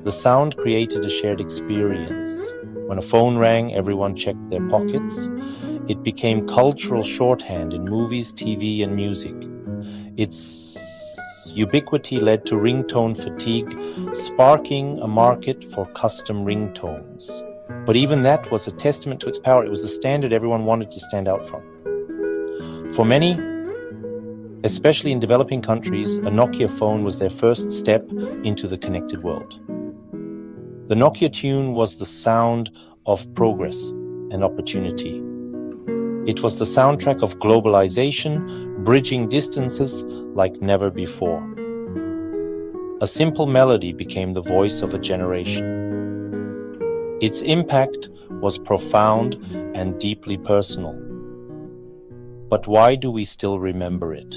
The sound created a shared experience. When a phone rang, everyone checked their pockets. It became cultural shorthand in movies, TV, and music. Its ubiquity led to ringtone fatigue, sparking a market for custom ringtones. But even that was a testament to its power. It was the standard everyone wanted to stand out from. For many, especially in developing countries, a Nokia phone was their first step into the connected world. The Nokia tune was the sound of progress and opportunity. It was the soundtrack of globalization, bridging distances like never before. A simple melody became the voice of a generation. Its impact was profound and deeply personal. But why do we still remember it?